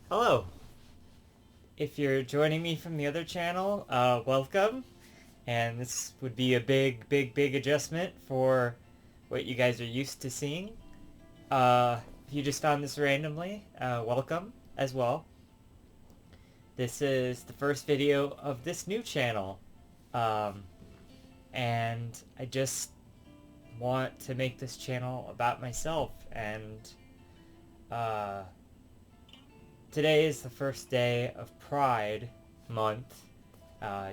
Hello. If you're joining me from the other channel, welcome. And this would be a big adjustment for what you guys are used to seeing. If you just found this randomly, welcome as well. This is the first video of this new channel. Um, and I just want to make this channel about myself. And uh, today is the first day of Pride Month,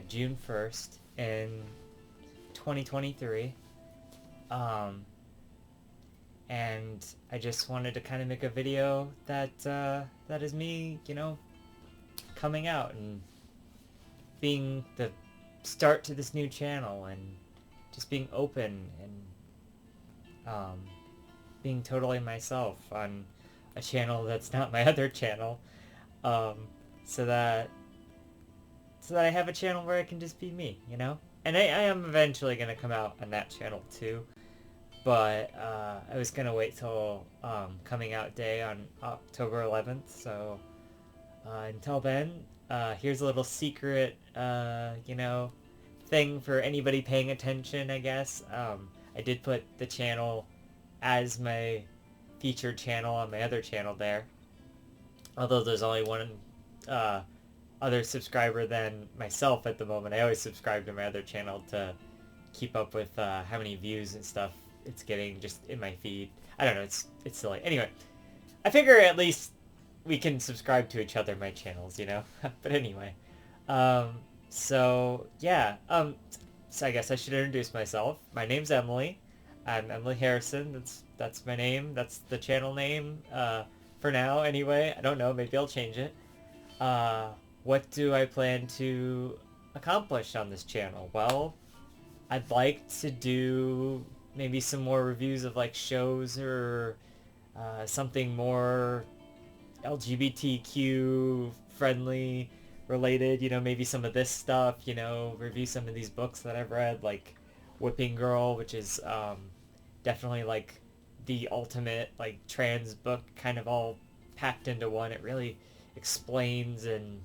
June 1st in 2023. Um, and I just wanted to kind of make a video that is me, coming out and being the start to this new channel and just being open and being totally myself on a channel that's not my other channel, um, so that I have a channel where I can just be me, And I am eventually gonna come out on that channel too, but I was gonna wait till coming out day on October 11th. So until then, here's a little secret, thing for anybody paying attention, I guess. I did put the channel as my featured channel on my other channel there, although there's only one uh, other subscriber than myself at the moment. I always subscribe to my other channel to keep up with how many views and stuff it's getting just in my feed. I don't know, it's silly. Anyway, I figure at least we can subscribe to each other, my channels. But anyway, um, so yeah, so I guess I should introduce myself. My name's Emily. I'm Emily Harrison. That's my name. That's the channel name. For now, anyway. I don't know. Maybe I'll change it. Uh, what do I plan to accomplish on this channel? Well, I'd like to do maybe some more reviews of like shows or something more LGBTQ friendly related, maybe some of this stuff, review some of these books that I've read, like Whipping Girl, which is definitely like the ultimate like trans book, kind of all packed into one. It really explains and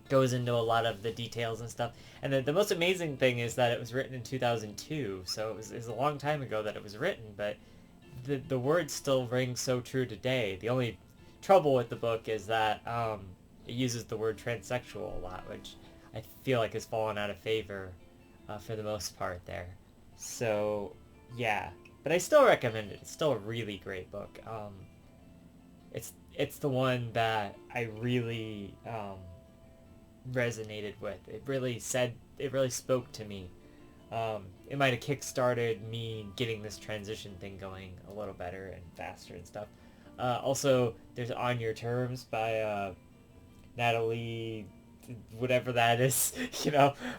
goes into a lot of the details and stuff. And the most amazing thing is that it was written in 2002, so it was a long time ago that it was written, but the words still ring so true today. The only trouble with the book is that it uses the word transsexual a lot, which I feel like has fallen out of favor for the most part there. So, yeah. But I still recommend it. It's still a really great book. It's the one that I really resonated with. It really spoke to me. It might have kick-started me getting this transition thing going a little better and faster and stuff. Also, there's On Your Terms by Natalie, whatever that is.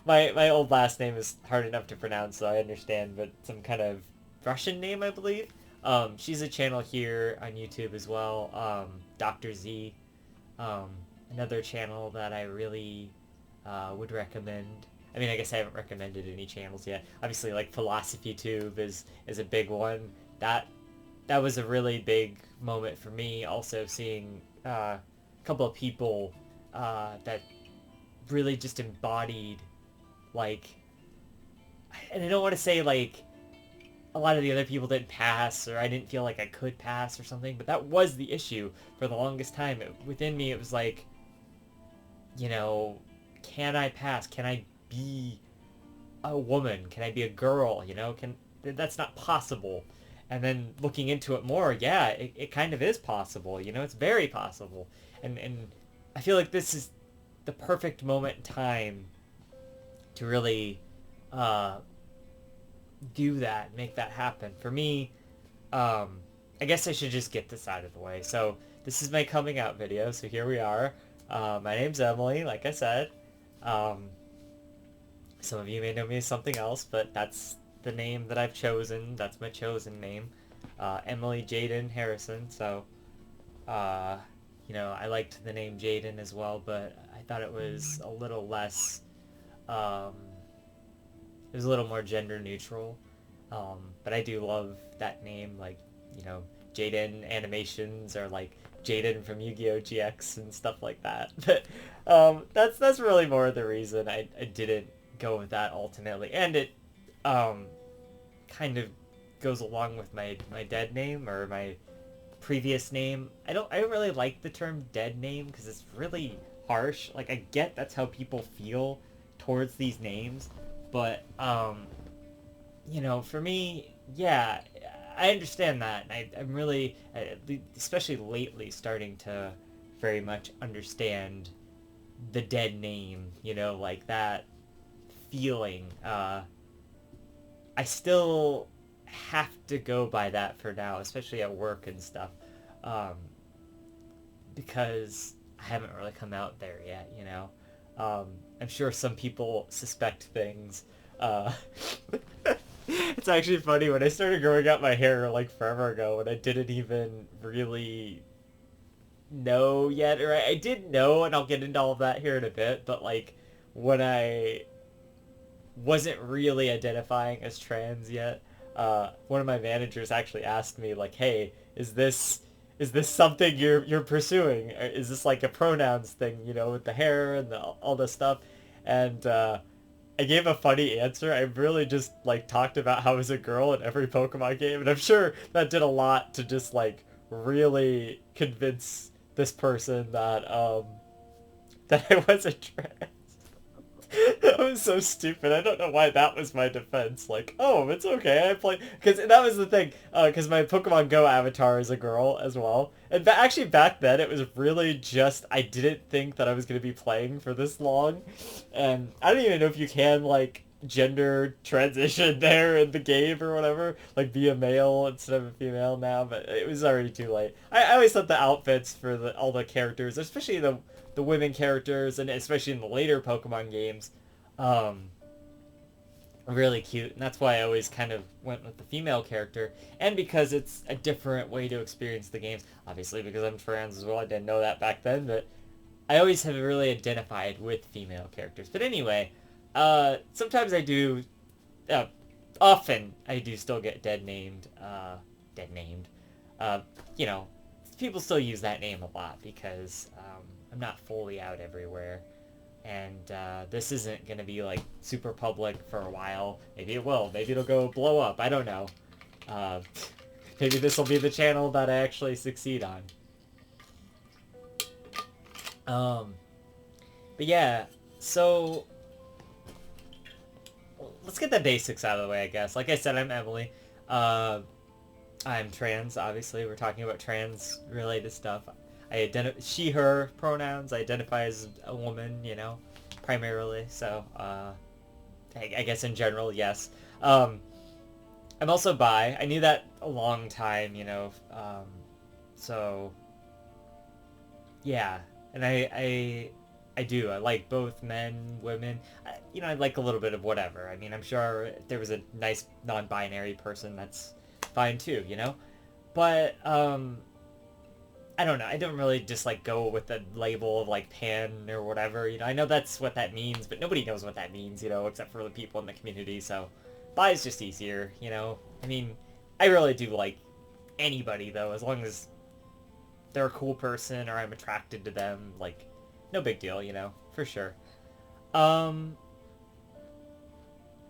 My old last name is hard enough to pronounce, so I understand, but some kind of Russian name, I believe. She's a channel here on YouTube as well. Dr. Z, um, another channel that I really would recommend. I mean, I guess I haven't recommended any channels yet. Obviously, like Philosophy Tube is a big one. That was a really big moment for me. Also, seeing a couple of people that really just embodied, like, and I don't want to say like a lot of the other people didn't pass, or I didn't feel like I could pass or something, but that was the issue for the longest time. Within me, it was like, you know, can I pass? Can I be a woman? Can I be a girl? That's not possible. And then looking into it more, yeah, it kind of is possible. It's very possible. And I feel like this is the perfect moment in time to really uh, do that, make that happen. For me, I guess I should just get this out of the way. So this is my coming out video. So here we are. My name's Emily, like I said. Um, some of you may know me as something else, but that's the name that I've chosen. That's my chosen name. Emily Jaden Harrison. So, uh, I liked the name Jaden as well, but I thought it was a little less, um, it was a little more gender neutral. But I do love that name. Like, you know, Jaden Animations, or like Jaden from Yu-Gi-Oh! GX and stuff like that. But that's really more the reason I didn't go with that ultimately. And it um, kind of goes along with my dead name or my previous name. I don't really like the term dead name because it's really harsh. Like I get that's how people feel towards these names, but for me, yeah, I understand that. And I'm really, especially lately, starting to very much understand the dead name. Like that feeling. I still have to go by that for now, especially at work and stuff, um, because I haven't really come out there yet. I'm sure some people suspect things. Uh, it's actually funny when I started growing out my hair like forever ago, and I didn't even really know yet, or I did know, and I'll get into all of that here in a bit. But like when I wasn't really identifying as trans yet, one of my managers actually asked me like, "Hey, is this something you're pursuing? Or is this like a pronouns thing, with the hair and all this stuff?" And I gave a funny answer. I really just like talked about how I was a girl in every Pokemon game, and I'm sure that did a lot to just like really convince this person that that I wasn't trans. That was so stupid. I don't know why that was my defense. Like, oh, it's okay. I play because that was the thing. Because my Pokemon Go avatar is a girl as well. And actually, back then it was really just I didn't think that I was gonna be playing for this long, and I don't even know if you can like gender transition there in the game or whatever, like be a male instead of a female now. But it was already too late. I always thought the outfits for all the characters, especially the women characters, and especially in the later Pokemon games, um, really cute. And that's why I always kind of went with the female character. And because it's a different way to experience the games. Obviously, because I'm trans as well. I didn't know that back then, but I always have really identified with female characters. But anyway, sometimes I do, uh, often I do still get dead named. Uh, you know, people still use that name a lot because I'm not fully out everywhere. And this isn't going to be like super public for a while. Maybe it will. Maybe it'll go blow up. I don't know. Uh, maybe this will be the channel that I actually succeed on. Um, but yeah, so let's get the basics out of the way, I guess. Like I said, I'm Emily. Uh, I'm trans, obviously. We're talking about trans-related stuff. She/her pronouns. I identify as a woman, primarily. So, I guess in general, yes. I'm also bi. I knew that a long time, so, yeah. And I do. I like both men, women. I like a little bit of whatever. I mean, I'm sure if there was a nice non-binary person, that's fine too, But, I don't know. I don't really just like go with the label of like pan or whatever. I know that's what that means, but nobody knows what that means, except for the people in the community. So, bi is just easier, I mean, I really do like anybody though, as long as they're a cool person or I'm attracted to them. Like, no big deal, for sure. Um,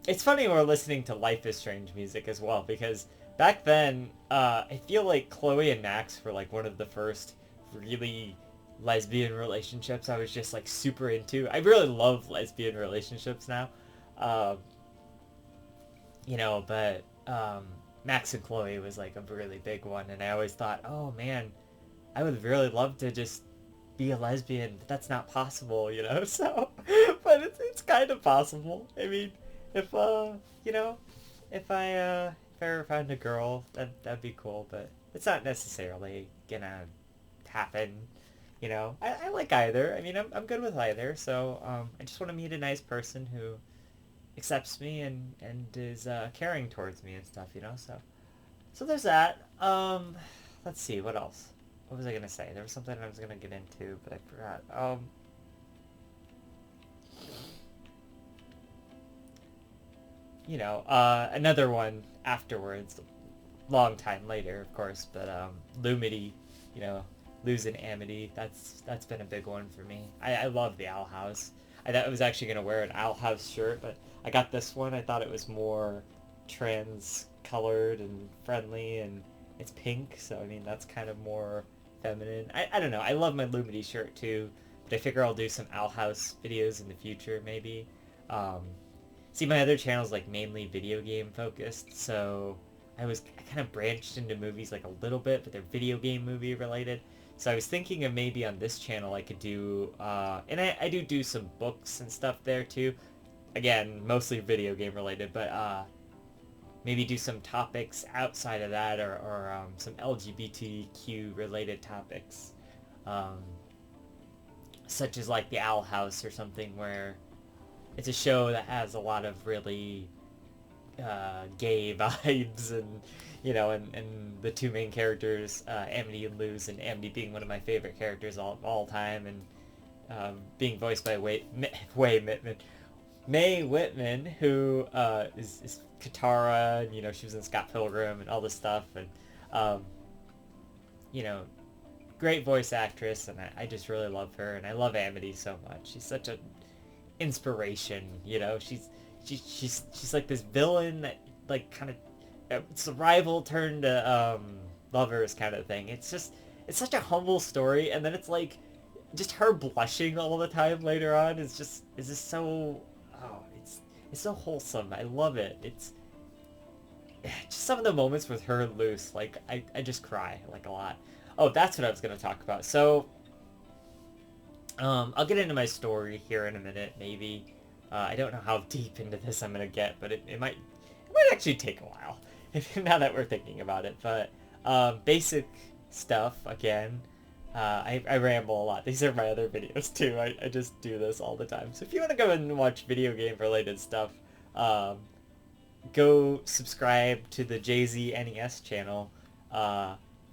it's funny we're listening to Life is Strange music as well because back then, I feel like Chloe and Max were like one of the first really lesbian relationships I was just like super into. I really love lesbian relationships now. Um, but Max and Chloe was like a really big one, and I always thought, oh man, I would really love to just be a lesbian, but that's not possible, So, but it's kind of possible. I mean, if you know, if I ever found a girl, that'd be cool, but it's not necessarily gonna happen. I like either. I mean, I'm good with either. So I just want to meet a nice person who accepts me and is caring towards me and stuff. So there's that. Let's see what else. What was I gonna say? There was something I was gonna get into, but I forgot. Another one afterwards, long time later, of course, but Lumity, you know, losing Amity. That's been a big one for me. I love the Owl House. I thought I was actually gonna wear an Owl House shirt, but I got this one. I thought it was more trans colored and friendly, and it's pink, so I mean that's kind of more feminine. I don't know. I love my Lumity shirt too, but I figure I'll do some Owl House videos in the future maybe. Um, See, my other channel is like mainly video game focused, so I kind of branched into movies like a little bit, but they're video game movie related. So I was thinking of maybe on this channel I could do, and I do some books and stuff there too. Again, mostly video game related, but maybe do some topics outside of that, or some LGBTQ related topics, um, such as like the Owl House or something, where it's a show that has a lot of really gay vibes, and and the two main characters, Amity and Luz, and Amity being one of my favorite characters of all time, and being voiced by Mae Whitman, who is Katara, and she was in Scott Pilgrim and all this stuff, and um, you know, great voice actress, and I just really love her, and I love Amity so much. She's such an inspiration, she's like this villain that like kind of it's a rival turned to lovers kind of thing. It's such a humble story, and then it's like just her blushing all the time later on is just so it's so wholesome. I love it. It's just some of the moments with her and Luce, like I just cry like a lot. Oh, that's what I was gonna talk about. So I'll get into my story here in a minute, maybe. I don't know how deep into this I'm gonna get, but it might actually take a while, now that we're thinking about it. But basic stuff again. I ramble a lot. These are my other videos too. I just do this all the time. So if you want to go and watch video game related stuff, go subscribe to the Jay-Z NES channel.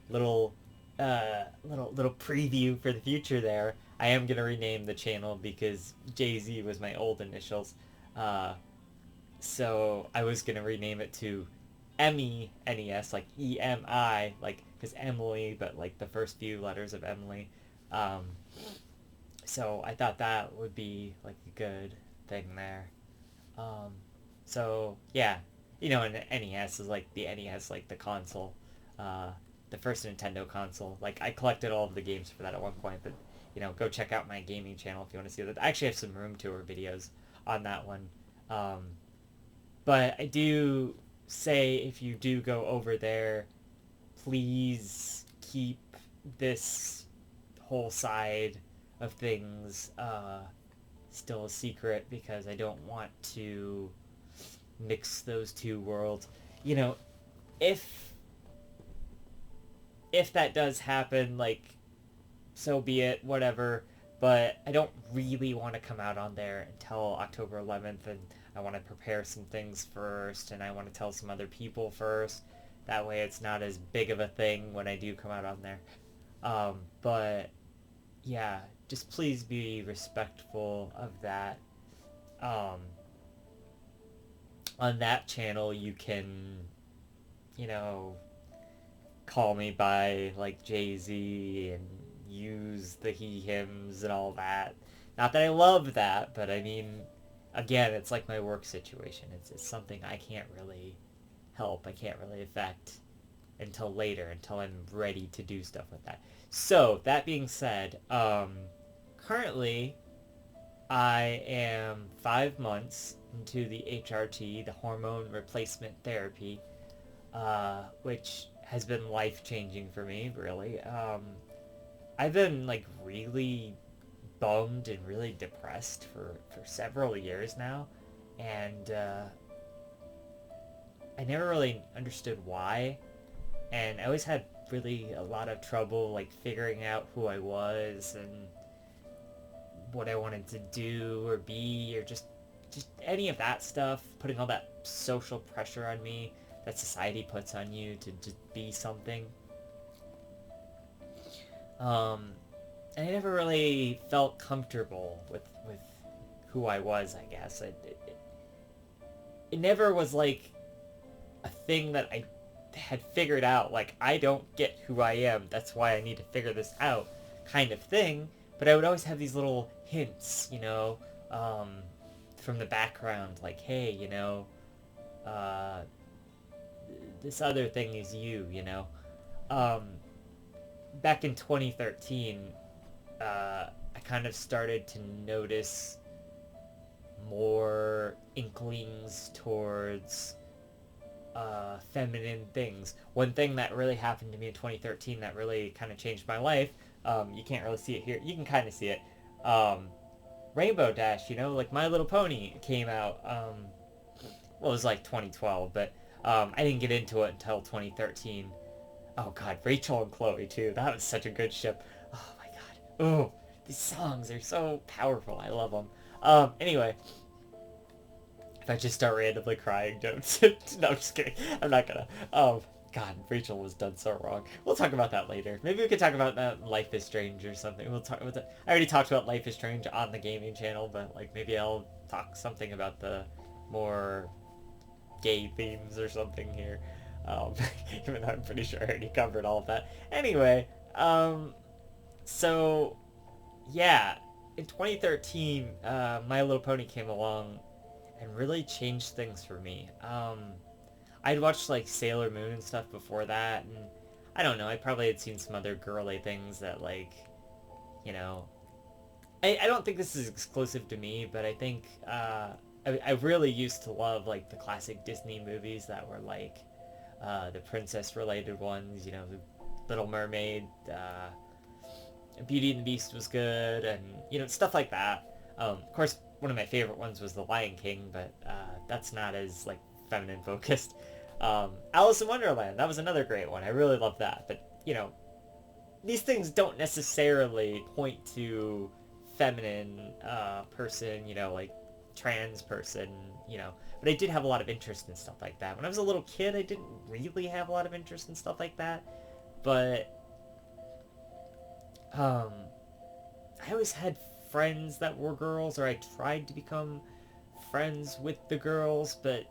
Little preview for the future there. I am gonna rename the channel because Jay-Z was my old initials. So I was gonna rename it to Emmy NES, like EMI, like because Emily, but like the first few letters of Emily. So I thought that would be like a good thing there. So yeah, and the NES is like the NES, like the console, the first Nintendo console. Like I collected all of the games for that at one point, but go check out my gaming channel if you want to see that. I actually have some room tour videos on that one. But I do say, if you do go over there, please keep this whole side of things still a secret, because I don't want to mix those two worlds. If that does happen, like, so be it, whatever. But I don't really want to come out on there until October 11th, and I want to prepare some things first, and I want to tell some other people first. That way it's not as big of a thing when I do come out on there. But yeah, just please be respectful of that. On that channel you can, call me by like Jay-Z and use the he hims and all that. Not that I love that, but I mean, again, it's like my work situation. It's something I can't really help. I can't really affect until later, until I'm ready to do stuff with that. So that being said, currently I am 5 months into the HRT, the hormone replacement therapy, which has been life-changing for me, really. I've been like really bummed and really depressed for several years now, and I never really understood why, and I always had really a lot of trouble like figuring out who I was and what I wanted to do or be, or just any of that stuff, putting all that social pressure on me that society puts on you to just be something. And I never really felt comfortable with who I was, I guess. It never was like a thing that I had figured out, like, I don't get who I am, that's why I need to figure this out, kind of thing. But I would always have these little hints, um, from the background, like, hey, uh, this other thing is you. Um, Back in 2013, I kind of started to notice more inklings towards feminine things. One thing that really happened to me in 2013 that really kind of changed my life, you can't really see it here, you can kind of see it, Rainbow Dash, like My Little Pony came out, well, it was like 2012, but I didn't get into it until 2013. Oh god, Rachel and Chloe too, that was such a good ship. Oh my god, oh, these songs are so powerful, I love them. Anyway, if I just start randomly crying, don't. No, I'm just kidding. I'm not gonna. God, Rachel was done so wrong. We'll talk about that later. Maybe we could talk about that in Life is Strange or something. We'll talk about that. I already talked about Life is Strange on the gaming channel, but like maybe I'll talk something about the more gay themes or something here. Um, Even though I'm pretty sure I already covered all of that. Anyway, so yeah, in 2013, My Little Pony came along and really changed things for me. I'd watched like Sailor Moon and stuff before that, and I don't know, I probably had seen some other girly things that like, you know, I don't think this is exclusive to me, but I think I really used to love like the classic Disney movies that were like the princess related ones, the Little Mermaid, Beauty and the Beast was good, and stuff like that. Of course, one of my favorite ones was The Lion King, but that's not as like feminine focused. Alice in Wonderland, that was another great one. I really love that. But these things don't necessarily point to feminine person, like trans person, But I did have a lot of interest in stuff like that. When I was a little kid, I didn't really have a lot of interest in stuff like that, but I always had friends that were girls, or I tried to become friends with the girls, but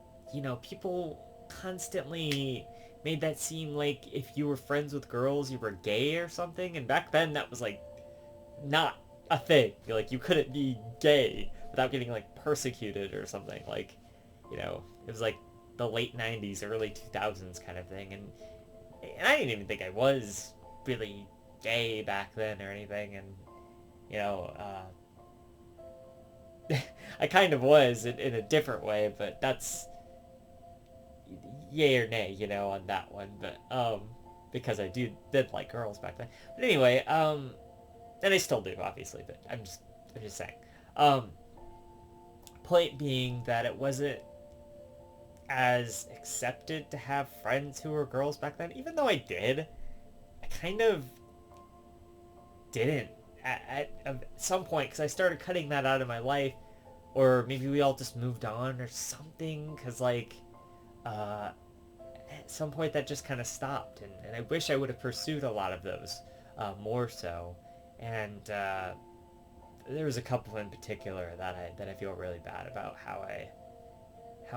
people constantly made that seem like if you were friends with girls, you were gay or something. And back then, that was like not a thing. Like you couldn't be gay without getting like persecuted or something. Like, it was like the late '90s, early 2000s kind of thing, and I didn't even think I was really gay back then or anything, and I kind of was in a different way, but that's yay or nay, on that one, but because I did like girls back then. But anyway, and I still do, obviously, but I'm just saying. Point being that it wasn't as accepted to have friends who were girls back then, even though I did. I kind of didn't at some point, because I started cutting that out of my life, or maybe we all just moved on or something, because like at some point that just kind of stopped, and I wish I would have pursued a lot of those more so. And there was a couple in particular that I feel really bad about how I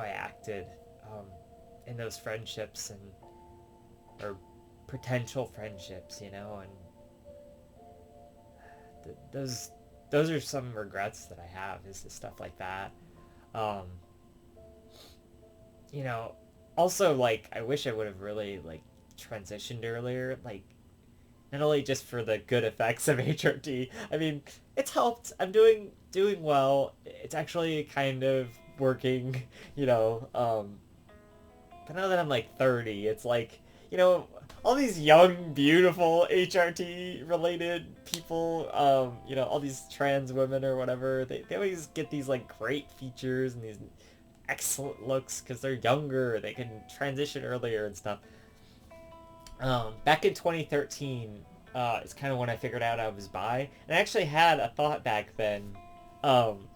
acted in those friendships, and or potential friendships, and those are some regrets that I have, is stuff like that. Um, Also, like, I wish I would have really like transitioned earlier, like not only just for the good effects of HRT. I mean, it's helped. I'm doing well. It's actually kind of working, but now that I'm like 30, it's like, all these young, beautiful HRT related people, all these trans women or whatever, they always get these like great features and these excellent looks because they're younger, they can transition earlier and stuff. Back in 2013, is kind of when I figured out I was bi, and I actually had a thought back then. Um,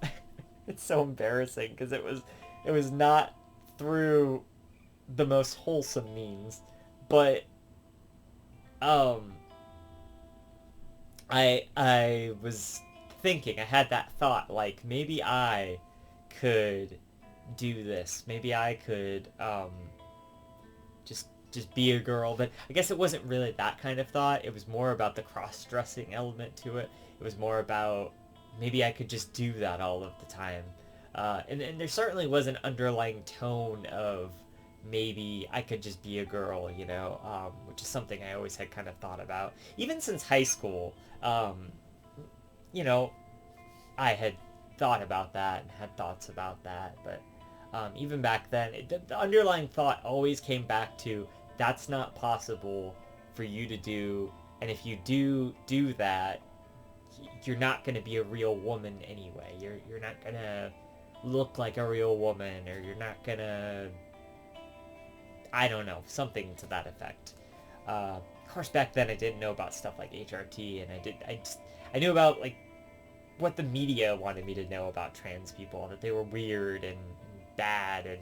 it's so embarrassing because it was not through the most wholesome means, but um, I was thinking, I had that thought, like maybe I could do this. Maybe I could just just be a girl. But I guess it wasn't really that kind of thought. It was more about the cross-dressing element to it. It was more about maybe I could just do that all of the time. And there certainly was an underlying tone of maybe I could just be a girl, which is something I always had kind of thought about. Even since high school, you know, I had thought about that and had thoughts about that, but even back then, the underlying thought always came back to that's not possible for you to do, and if you do that, you're not going to be a real woman anyway. You're not going to look like a real woman, or you're not going to, I don't know, something to that effect. Of course, back then I didn't know about stuff like HRT, and I knew about like what the media wanted me to know about trans people, that they were weird and bad,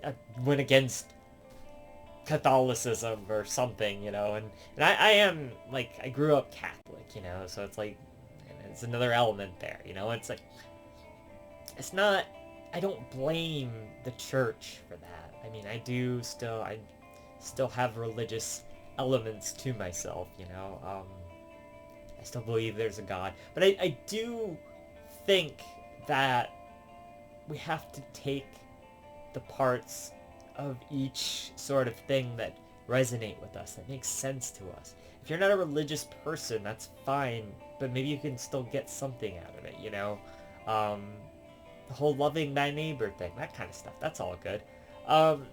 and went against Catholicism or something, and I am, like, I grew up Catholic, so it's like, it's another element there, it's like, it's not, I don't blame the church for that. I mean, I still have religious elements to myself, I still believe there's a God, but I do think that we have to take the parts of each sort of thing that resonate with us, that makes sense to us. If you're not a religious person, that's fine, but maybe you can still get something out of it, the whole loving thy neighbor thing, that kind of stuff, that's all good. And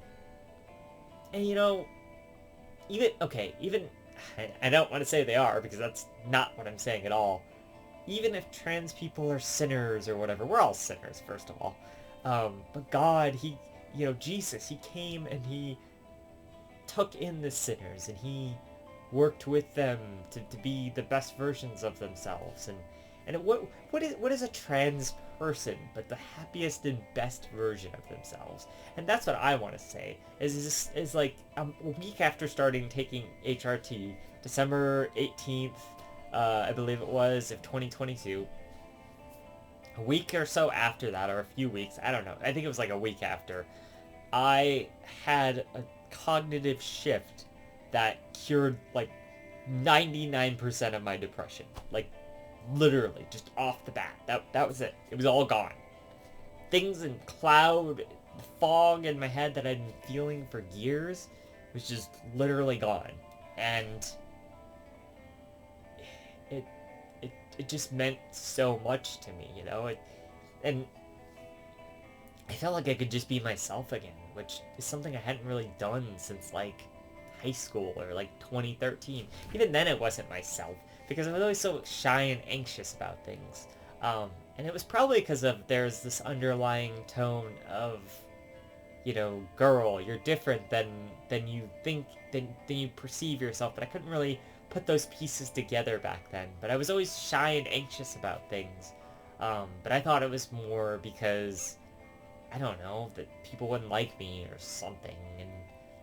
even, I don't want to say they are, because that's not what I'm saying at all. Even if trans people are sinners or whatever, we're all sinners, first of all. But God, Jesus, he came and he took in the sinners, and he worked with them to be the best versions of themselves. And what is a trans person but the happiest and best version of themselves? And that's what I want to say. Is like a week after starting taking HRT, December 18th, I believe it was, of 2022. A week or so after that, or a few weeks, I don't know. I think it was like a week after, I had a cognitive shift that cured like 99% of my depression. Like, literally, just off the bat. That was it. It was all gone. Things in cloud, fog in my head that I'd been feeling for years was just literally gone. And it just meant so much to me, and I felt like I could just be myself again, which is something I hadn't really done since like high school or like 2013. Even then it wasn't myself, because I was always so shy and anxious about things. And it was probably because there's this underlying tone of, girl, you're different than you think, than you perceive yourself, but I couldn't really put those pieces together back then. But I was always shy and anxious about things. But I thought it was more because, I don't know, that people wouldn't like me or something, and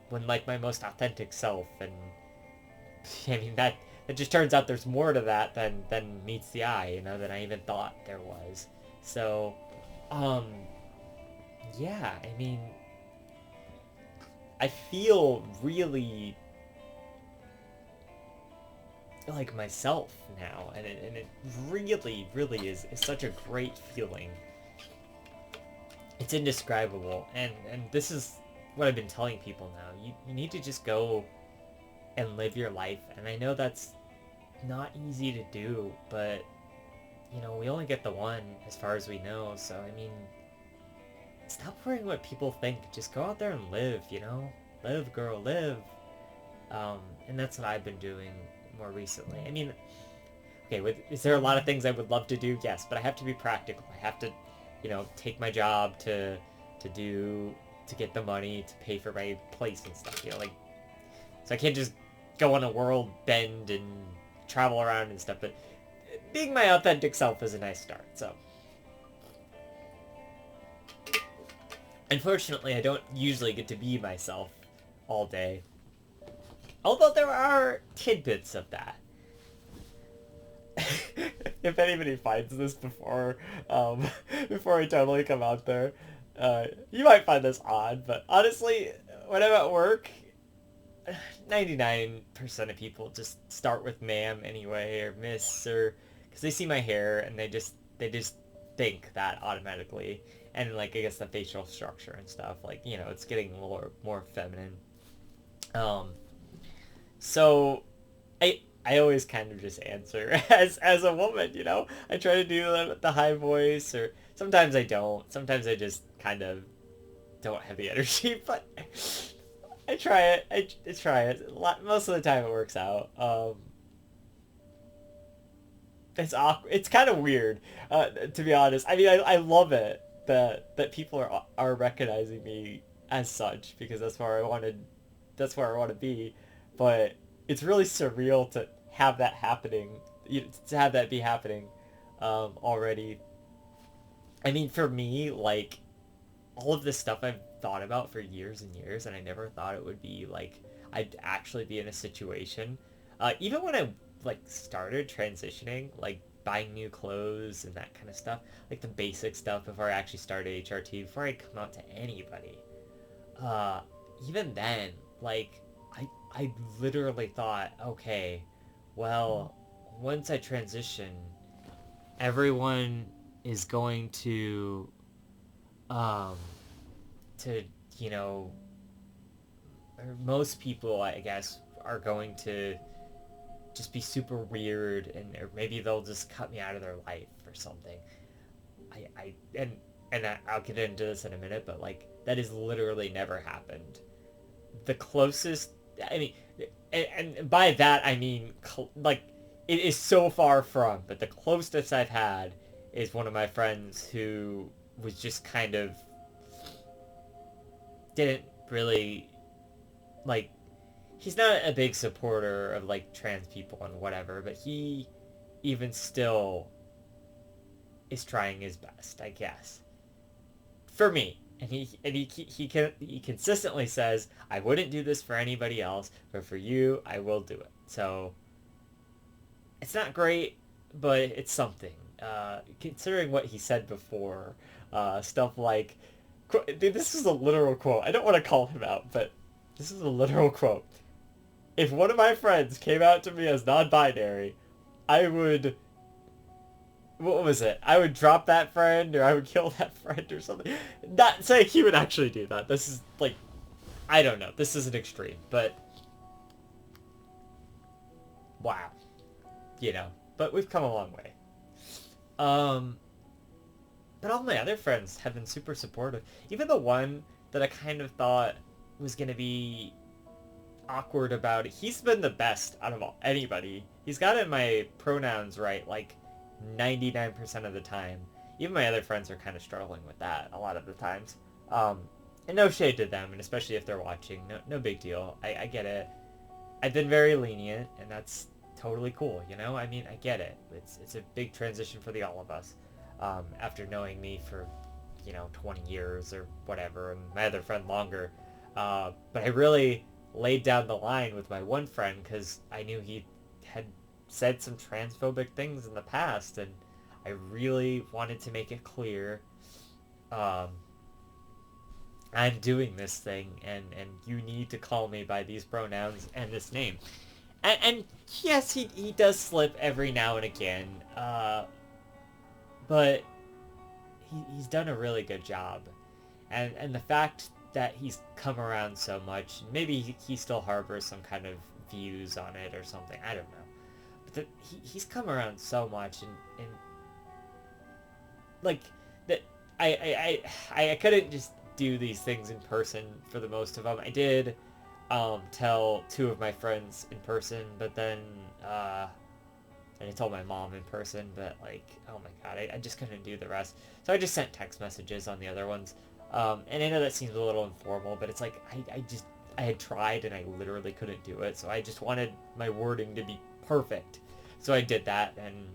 wouldn't like my most authentic self. And I mean, that it just turns out there's more to that than meets the eye, than I even thought there was. So, yeah, I mean, I feel really like myself now, and it really, really is such a great feeling. It's indescribable, and this is what I've been telling people now. You need to just go and live your life, and I know that's not easy to do, but we only get the one as far as we know. So I mean, stop worrying what people think, just go out there and live. Live, girl, live. And that's what I've been doing more recently. I mean, okay, is there a lot of things I would love to do? Yes, but I have to be practical. I have to take my job to get the money to pay for my place and stuff, so I can't just go on a world bend and travel around and stuff, but being my authentic self is a nice start. So unfortunately, I don't usually get to be myself all day, although there are tidbits of that. If anybody finds this before I totally come out there, you might find this odd, but honestly, when I'm at work 99% of people just start with ma'am anyway, or miss, or because they see my hair and they just think that automatically, and like I guess the facial structure and stuff, like it's getting a little more feminine. Um, so I always kind of just answer as a woman, I try to do the high voice, or sometimes I don't. Sometimes I just kind of don't have the energy, but I try it. I try it. Most of the time it works out. It's awkward. It's kind of weird, to be honest. I mean, I love it that people are recognizing me as such, because that's where I want to be. But it's really surreal to have that happening. To have that be happening, already. I mean, for me, like all of this stuff I've thought about for years and years, and I never thought it would be like I'd actually be in a situation. Even when I like started transitioning, like buying new clothes and that kind of stuff, like the basic stuff before I actually started HRT, before I come out to anybody. Uh, Even then, like I literally thought, okay, well, once I transition, everyone is going um to you know or most people, I guess, are going to just be super weird, and or maybe they'll just cut me out of their life or something. I I'll get into this in a minute, but like that has literally never happened. The closest, I mean, and by that I mean like it is so far from, but the closest I've had is one of my friends who was just kind of didn't really like, he's not a big supporter of like trans people and whatever, but he even still is trying his best, I guess, for me. And he consistently says, I wouldn't do this for anybody else, but for you I will do it. So it's not great, but it's something. Considering what he said before, stuff like, dude, this is a literal quote. I don't want to call him out, but this is a literal quote. If one of my friends came out to me as non-binary, I would, what was it? I would drop that friend, or I would kill that friend, or something. Not saying he would actually do that. This is like, I don't know. This is an extreme, but wow, But we've come a long way. Um, but all my other friends have been super supportive. Even the one that I kind of thought was gonna be awkward about it, he's been the best out of anybody. He's gotten my pronouns right like 99% of the time. Even my other friends are kind of struggling with that a lot of the times. Um, and no shade to them, and especially if they're watching, no big deal. I get it. I've been very lenient, and that's totally cool. I mean, I get it. It's a big transition for the all of us. After knowing me for 20 years or whatever, and my other friend longer. But I really laid down the line with my one friend because I knew he had said some transphobic things in the past, and I really wanted to make it clear, um, I'm doing this thing, and you need to call me by these pronouns and this name. And yes, he does slip every now and again, but he's done a really good job. And the fact that he's come around so much, maybe he still harbors some kind of views on it or something, I don't know. But he's come around so much, and like that I couldn't just do these things in person for the most of them. I did tell two of my friends in person, but then and I told my mom in person, but like, oh my god, I just couldn't do the rest. So I just sent text messages on the other ones. And I know that seems a little informal, but it's like I had tried and I literally couldn't do it. So I just wanted my wording to be perfect. So I did that, and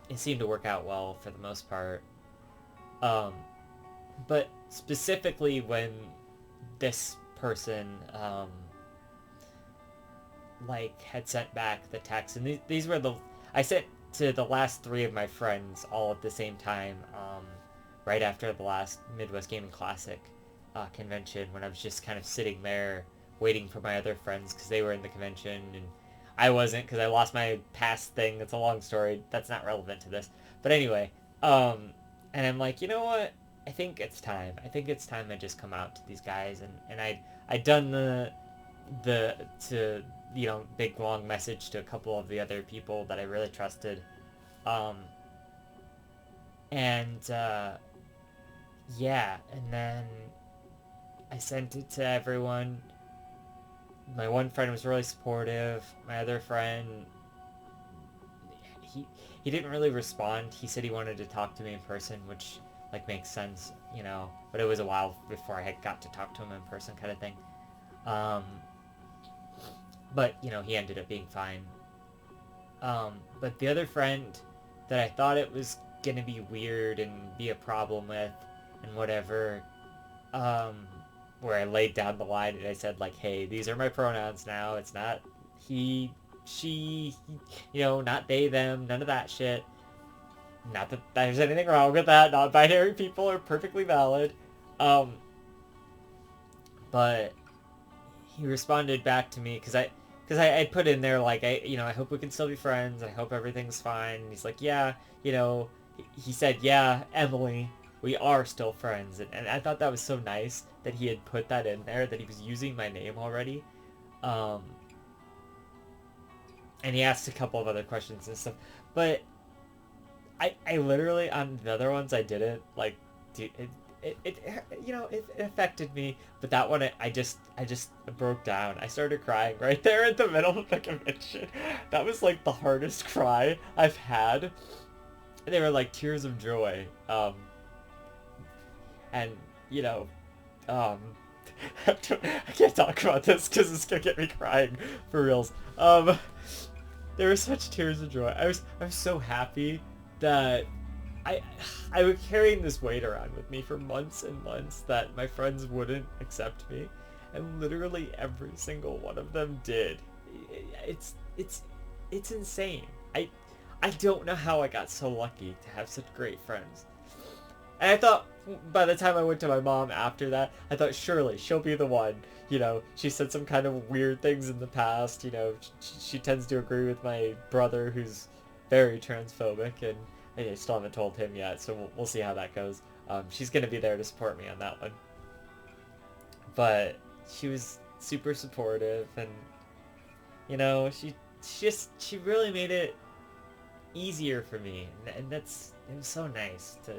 it seemed to work out well for the most part. Um, but specifically when this person like had sent back the text, and these were I sent to the last three of my friends all at the same time, right after the last Midwest Gaming Classic, convention when I was just kind of sitting there waiting for my other friends because they were in the convention and I wasn't because I lost my past thing. It's a long story. That's not relevant to this. But anyway, and I'm like, you know what? I think it's time. I think it's time I just come out to these guys. And I'd done the to big long message to a couple of the other people that I really trusted. Um, and yeah, and then I sent it to everyone. My one friend was really supportive. My other friend, he he didn't really respond. He said he wanted to talk to me in person, which like makes sense, But it was a while before I had got to talk to him in person, kind of thing. Um, but he ended up being fine. But the other friend that I thought it was gonna be weird and be a problem with, and whatever, um, where I laid down the line and I said like, hey, these are my pronouns now. It's not he, she, not they, them, none of that shit. Not that there's anything wrong with that. Non-binary people are perfectly valid. Um, but he responded back to me because I put in there like I hope we can still be friends. I hope everything's fine. And he's like, yeah, he said, yeah, Emily, we are still friends. And I thought that was so nice that he had put that in there, that he was using my name already. Um, and he asked a couple of other questions and stuff. But I literally, on the other ones I didn't, like, it affected me. But that one, I just broke down. I started crying right there in the middle of the convention. That was like the hardest cry I've had. They were like tears of joy. And um, I can't talk about this because it's gonna get me crying for reals. There were such tears of joy. I was so happy that I I was carrying this weight around with me for months and months that my friends wouldn't accept me, and literally every single one of them did. It's it's insane. I don't know how I got so lucky to have such great friends. And I thought by the time I went to my mom after that, I thought surely she'll be the one. She said some kind of weird things in the past. She tends to agree with my brother, who's very transphobic, and I still haven't told him yet, so we'll see how that goes. She's going to be there to support me on that one. But she was super supportive, and, she really made it easier for me. And it was so nice to,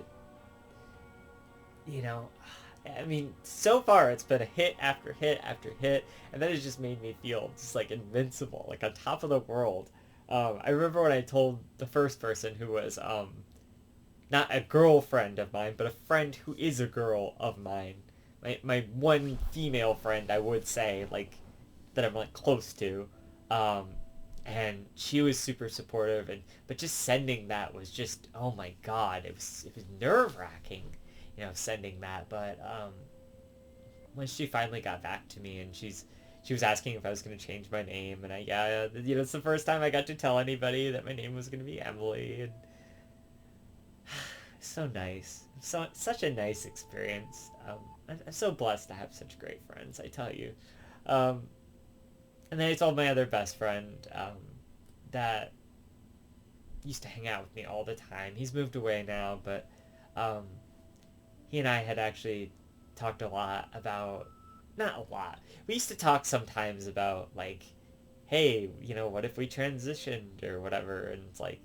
I mean, so far it's been a hit after hit after hit, and that has just made me feel just like invincible, like on top of the world. I remember when I told the first person, who was not a girlfriend of mine, but a friend who is a girl of mine, my one female friend, I would say, like, that I'm like close to, and she was super supportive, but just sending that was just, oh my god, it was nerve wracking. Sending that. But when she finally got back to me, and she was asking if I was going to change my name, and it's the first time I got to tell anybody that my name was going to be Emily, and so nice. Such a nice experience. I'm so blessed to have such great friends, I tell you. Um, and then I told my other best friend that used to hang out with me all the time. He's moved away now, but um, he and I had actually talked a lot about, not a lot, we used to talk sometimes about, like, hey, what if we transitioned or whatever, and it's like,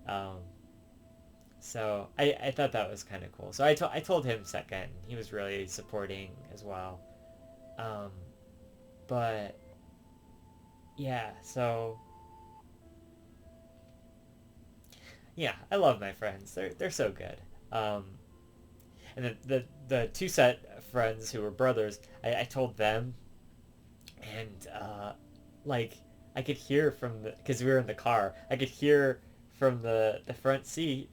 um, so I thought that was kind of cool. So I told him second. He was really supporting as well. Um, but, yeah, so, yeah, I love my friends. They're so good. And then the two set friends who were brothers, I told them, and like, I could hear from because we were in the car, I could hear from the front seat,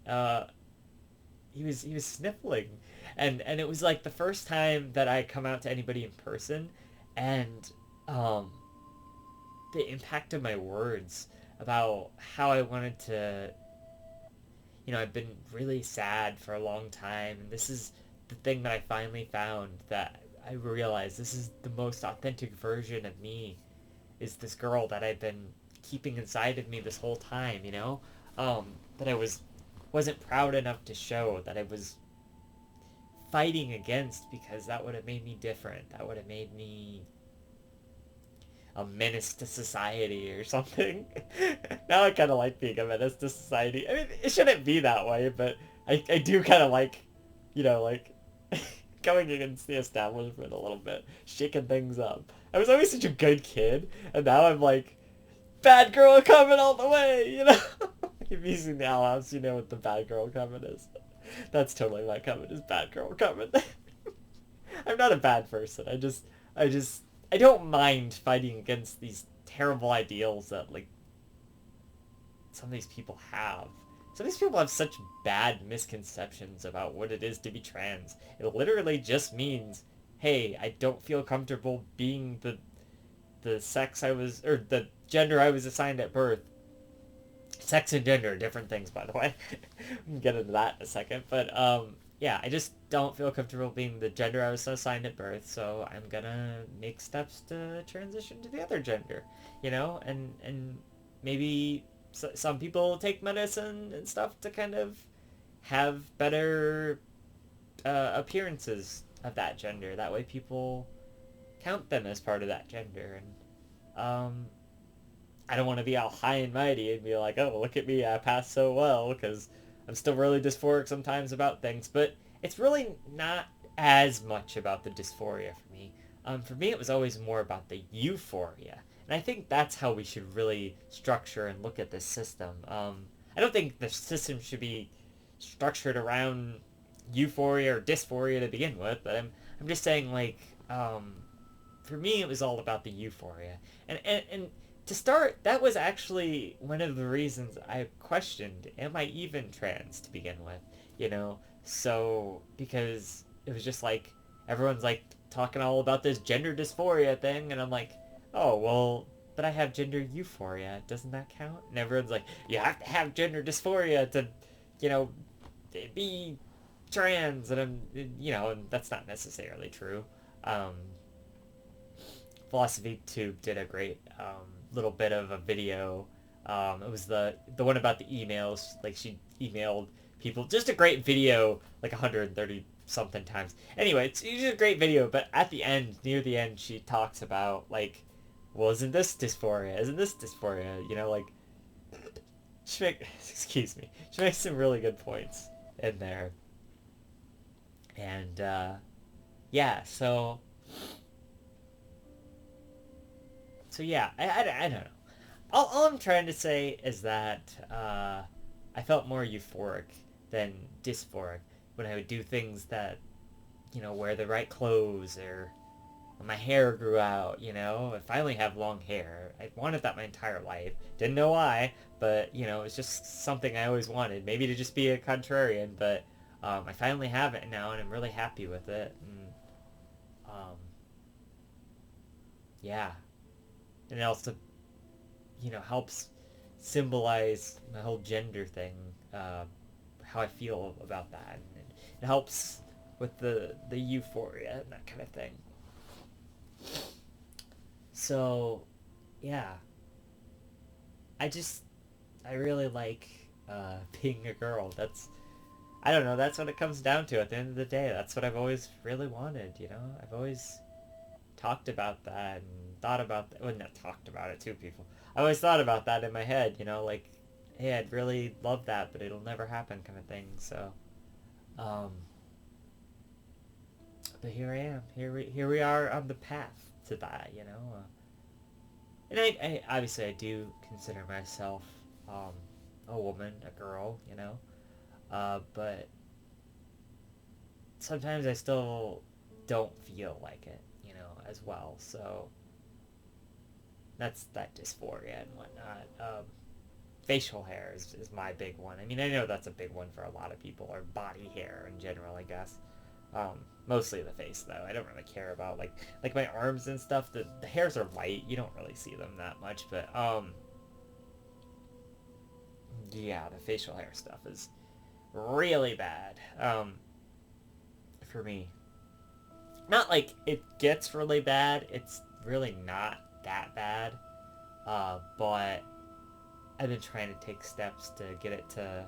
he was sniffling, and it was like the first time that I come out to anybody in person, and um, the impact of my words about how I wanted to, I've been really sad for a long time, and this is the thing that I finally found, that I realized this is the most authentic version of me, is this girl that I've been keeping inside of me this whole time, you know? That I wasn't proud enough to show, that I was fighting against, because that would have made me different. That would have made me a menace to society or something. Now I kind of like being a menace to society. I mean, it shouldn't be that way, but I do kind of like, like going against the establishment a little bit, shaking things up. I was always such a good kid, and now I'm like, bad girl coming all the way. If you've seen the Owl House, you know what the bad girl coming is. That's totally my comment, is bad girl coming. I'm not a bad person. I just, I don't mind fighting against these terrible ideals that, like, some of these people have. Some of these people have such bad misconceptions about what it is to be trans. It literally just means, hey, I don't feel comfortable being the sex I was, or the gender I was assigned at birth. Sex and gender are different things, by the way. We can get into that in a second. But, yeah, I just don't feel comfortable being the gender I was assigned at birth, so I'm gonna make steps to transition to the other gender, and maybe some people take medicine and stuff to kind of have better appearances of that gender. That way people count them as part of that gender, and I don't want to be all high and mighty and be like, oh, look at me, I passed so well, because I'm still really dysphoric sometimes about things, but it's really not as much about the dysphoria for me. For me, it was always more about the euphoria, and I think that's how we should really structure and look at this system. I don't think the system should be structured around euphoria or dysphoria to begin with, but I'm just saying, like, for me, it was all about the euphoria, and to start, that was actually one of the reasons I questioned, am I even trans to begin with, So, because it was just like, everyone's like talking all about this gender dysphoria thing, and I'm like, oh, well, but I have gender euphoria, doesn't that count? And everyone's like, you have to have gender dysphoria to, you know, be trans, and and that's not necessarily true. Um, Philosophy Tube did a great little bit of a video. It was the one about the emails. Like, she emailed people. Just a great video, like 130 something times. Anyway, it's just a great video. But at the end, near the end, she talks about, like, well, isn't this dysphoria? Isn't this dysphoria? Like, excuse me. She makes some really good points in there. And yeah, so yeah, I don't know. All I'm trying to say is that I felt more euphoric than dysphoric when I would do things that, wear the right clothes, or when my hair grew out, I finally have long hair. I wanted that my entire life. Didn't know why, but, it's just something I always wanted. Maybe to just be a contrarian, but I finally have it now, and I'm really happy with it. And, yeah. And it also, helps symbolize my whole gender thing, how I feel about that. And it helps with the euphoria and that kind of thing. So, yeah. I really like being a girl. I don't know, that's what it comes down to at the end of the day. That's what I've always really wanted, I've always talked about that and thought about that. Well, not talked about it to people. I always thought about that in my head, like, hey, I'd really love that, but it'll never happen, kind of thing. So, but here I am. Here we are on the path to that, and I obviously I do consider myself a woman, a girl, but sometimes I still don't feel like it, as well. So that's that dysphoria and whatnot. Facial hair is my big one. I mean, I know that's a big one for a lot of people, or body hair in general, I guess. Mostly the face, though. I don't really care about, like my arms and stuff. The hairs are white. You don't really see them that much, but, yeah, the facial hair stuff is really bad. for me. Not like it gets really bad. It's really not that bad. But I've been trying to take steps to get it to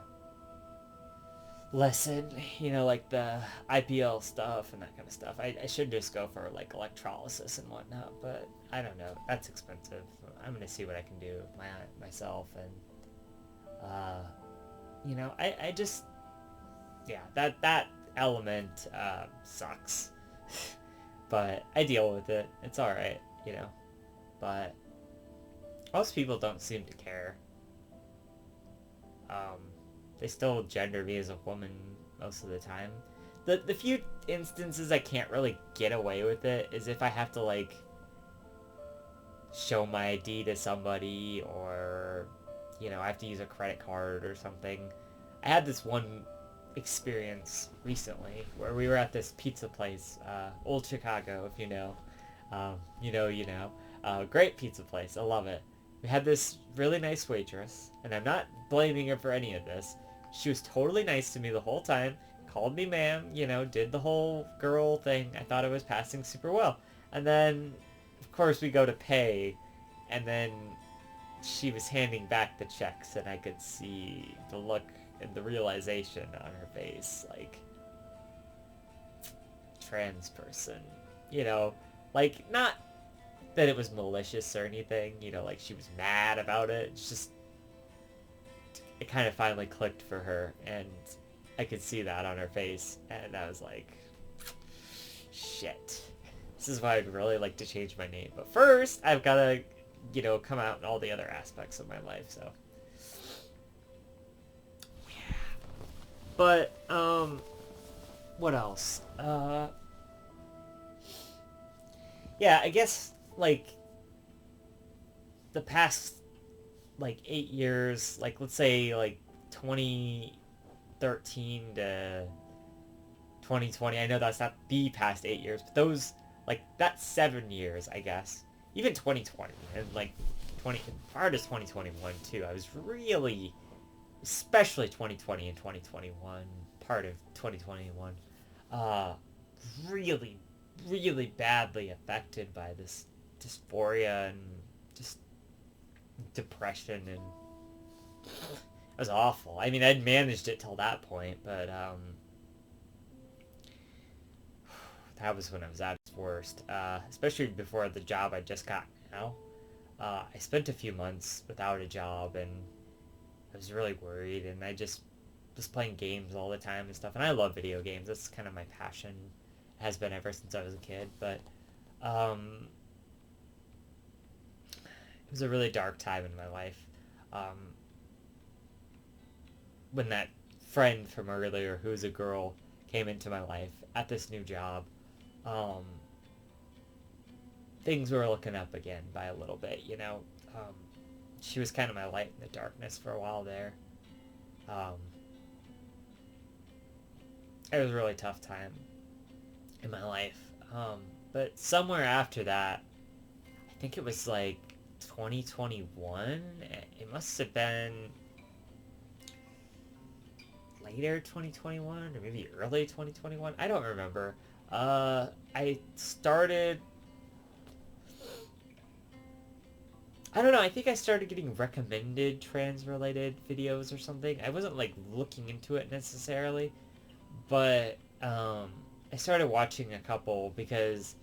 lessen, like the IPL stuff and that kind of stuff. I should just go for like electrolysis and whatnot, but I don't know. That's expensive. I'm gonna see what I can do myself, and I just, yeah, that element sucks, but I deal with it. It's all right, but most people don't seem to care. Um, they still gender me as a woman most of the time. The few instances I can't really get away with it is if I have to like show my ID to somebody, or I have to use a credit card or something. I had this one experience recently where we were at this pizza place, Old Chicago, if you know. Great pizza place. I love it. We had this really nice waitress, and I'm not blaming her for any of this. She was totally nice to me the whole time, called me ma'am, did the whole girl thing. I thought I was passing super well. And then, of course, we go to pay, and then she was handing back the checks, and I could see the look and the realization on her face, like, trans person, like, not that it was malicious or anything, like she was mad about it. It's just, it kind of finally clicked for her, and I could see that on her face, and I was like, shit. This is why I'd really like to change my name. But first, I've got to, come out in all the other aspects of my life, so. Yeah. But, what else? Yeah, I guess, like, the past, like, 8 years, like, let's say, like, 2013 to 2020, I know that's not the past 8 years, but those, like, that's 7 years, I guess. Even 2020, and, like, prior to 2021, too, I was really, especially 2020 and 2021, part of 2021, really, really badly affected by this dysphoria and just depression, and it was awful. I mean, I'd managed it till that point, but that was when I was at its worst, especially before the job I just got now. I spent a few months without a job, and I was really worried, and I just was playing games all the time and stuff, and I love video games. That's kind of my passion. It has been ever since I was a kid, but it was a really dark time in my life. When that friend from earlier, who was a girl, came into my life at this new job, things were looking up again by a little bit, she was kind of my light in the darkness for a while there. It was a really tough time in my life. But somewhere after that, I think it was like 2021. It must have been later 2021 or maybe early 2021. I don't remember. I started... I don't know, I think I started getting recommended trans-related videos or something. I wasn't, like, looking into it necessarily, but, I started watching a couple because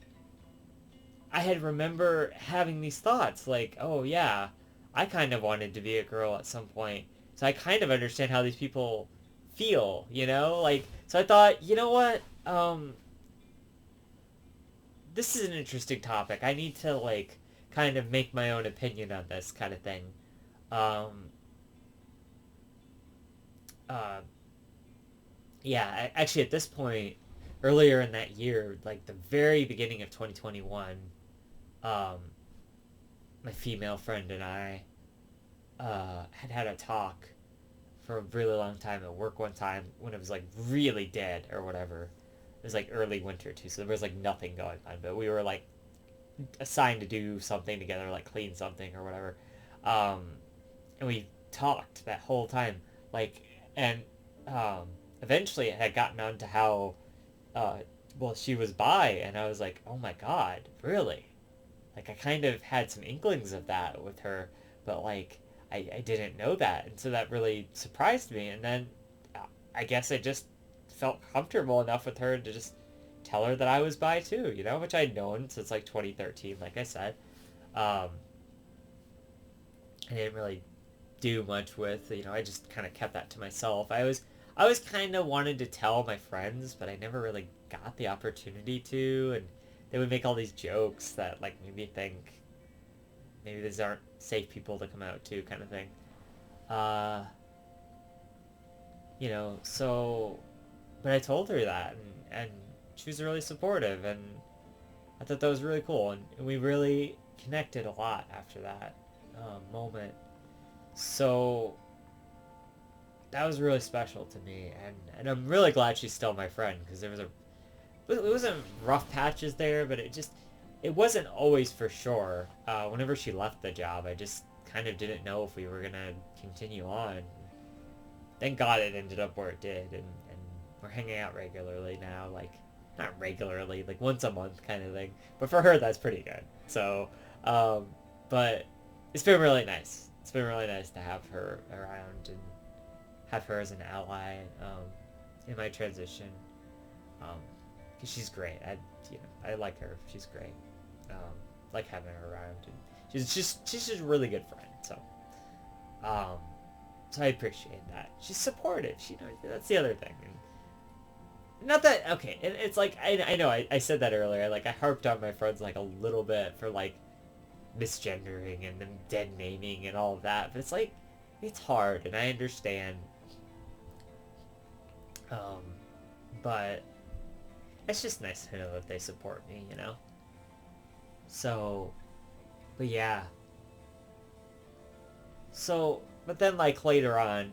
I had remember having these thoughts, like, oh yeah, I kind of wanted to be a girl at some point, so I kind of understand how these people feel, like, so I thought, you know what, this is an interesting topic. I need to, like, kind of make my own opinion on this kind of thing. Um, uh, yeah, actually at this point, earlier in that year, like the very beginning of 2021, um, my female friend and I had a talk for a really long time at work one time when it was like really dead or whatever. It was like early winter too, so there was like nothing going on, but we were like assigned to do something together, like clean something or whatever. Um, and we talked that whole time, like, and eventually it had gotten on to how well, she was bi, and I was like, oh my god, really? Like, I kind of had some inklings of that with her, but like, I didn't know that, and so that really surprised me. And then I guess I just felt comfortable enough with her to just tell her that I was bi too, you know, which I'd known since like 2013, like I said. Um, I didn't really do much with, you know, I just kind of kept that to myself. I was kind of wanted to tell my friends, but I never really got the opportunity to, and they would make all these jokes that like made me think maybe these aren't safe people to come out to, kind of thing. Uh, you know, so, but I told her that, and she was really supportive, and I thought that was really cool, and we really connected a lot after that moment. So that was really special to me, and I'm really glad she's still my friend, because it wasn't rough patches there, but it wasn't always for sure. Whenever she left the job, I just kind of didn't know if we were gonna continue on. Thank God it ended up where it did, and we're hanging out regularly now, like not regularly, like once a month kind of thing. But for her, that's pretty good. So, um, but it's been really nice. It's been really nice to have her around and have her as an ally in my transition. Um, 'Cause she's great. I like her. She's great. Like having her around, and she's just a really good friend. Um, so I appreciate that. She's supportive. She knows that's the other thing. And not that okay. It's like I know I said that earlier. Like I harped on my friends like a little bit for like misgendering and them dead naming and all of that. But it's like it's hard, and I understand. Um, but it's just nice to know that they support me, you know? So, but yeah. So, but then like later on,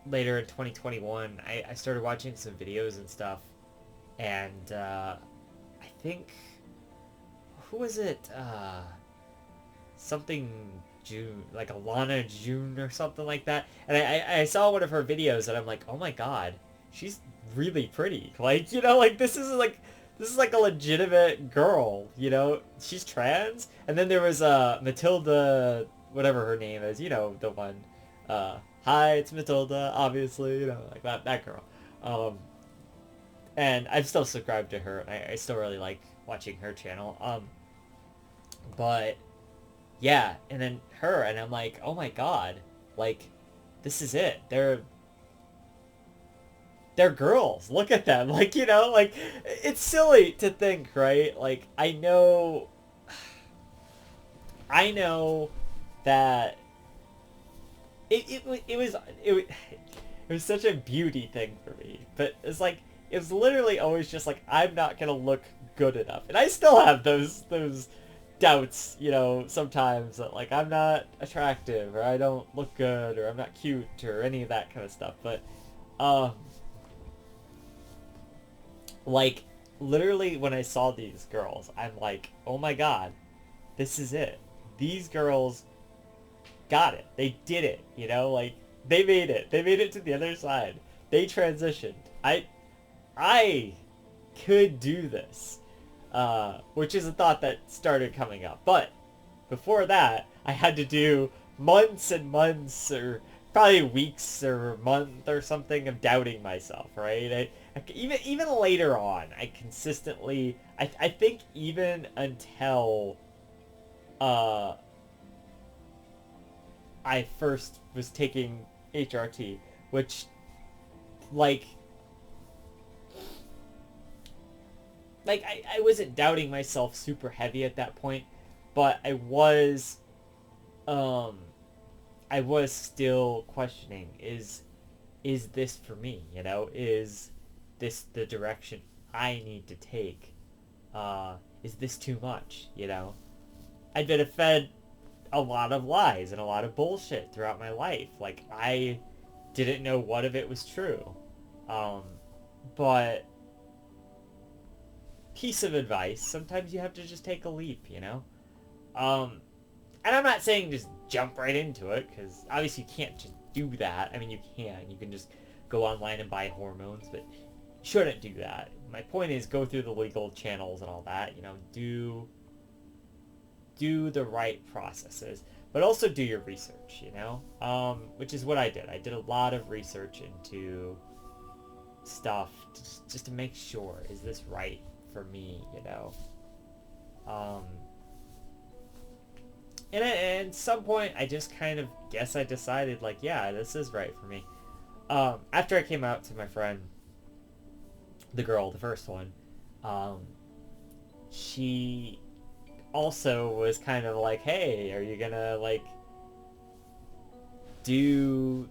later in 2021, I started watching some videos and stuff. And I think, who was it? Something June, like Alana June or something like that. And I saw one of her videos and I'm like, oh my god, she's really pretty. Like, you know, like this is like a legitimate girl, you know? She's trans. And then there was Matilda, whatever her name is, you know, the one. Hi, it's Matilda, obviously, you know, like that girl. Um, and I'm still subscribed to her. I still really like watching her channel. But yeah, and then her, and I'm like, oh my god, like, this is it. They're girls. Look at them. Like, you know, like, it's silly to think, right? Like, I know that it was it was such a beauty thing for me, but it's like it was literally always just like I'm not gonna look good enough, and I still have those doubts, you know, sometimes that like I'm not attractive or I don't look good or I'm not cute or any of that kind of stuff. But um like literally when I saw these girls, I'm like, "Oh my god, this is it. These girls got it. They did it, you know? Like they made it. They made it to the other side. They transitioned. I could do this." Which is a thought that started coming up. But before that, I had to do months and months, or probably weeks or a month or something of doubting myself. Right? Even later on, I consistently, I think even until uh, I first was taking HRT, which like I wasn't doubting myself super heavy at that point, but um I was still questioning, is this for me, you know? Is this the direction I need to take? Is this too much, you know? I'd been fed a lot of lies and a lot of bullshit throughout my life. Like I didn't know what of it was true. Um but piece of advice, sometimes you have to just take a leap, you know? Um, and I'm not saying just jump right into it, because obviously you can't just do that. I mean, you can just go online and buy hormones, but shouldn't do that. My point is go through the legal channels and all that, you know, do the right processes, but also do your research, you know, which is what I did. I did a lot of research into stuff just to make sure, is this right for me, you know. um and at some point I just kind of guess I decided, like, yeah, this is right for me. After I came out to my friend, the girl, the first one, um she also was kind of like, hey, are you gonna, like, do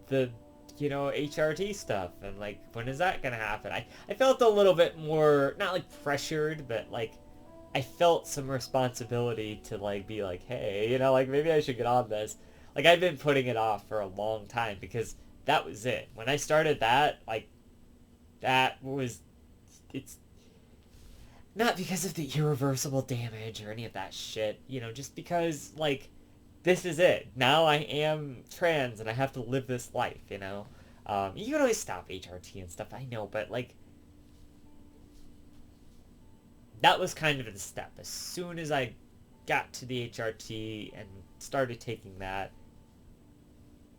the, you know, HRT stuff, and, like, when is that gonna happen? I felt a little bit more, not like pressured, but like I felt some responsibility to, like, be like, hey, you know, like, maybe I should get on this. Like, I've been putting it off for a long time because that was it. When I started that, like, that was, it's not because of the irreversible damage or any of that shit, you know, just because, like, this is it. Now I am trans and I have to live this life, you know? You can always stop HRT and stuff, I know, but, like, that was kind of the step. As soon as I got to the HRT and started taking that,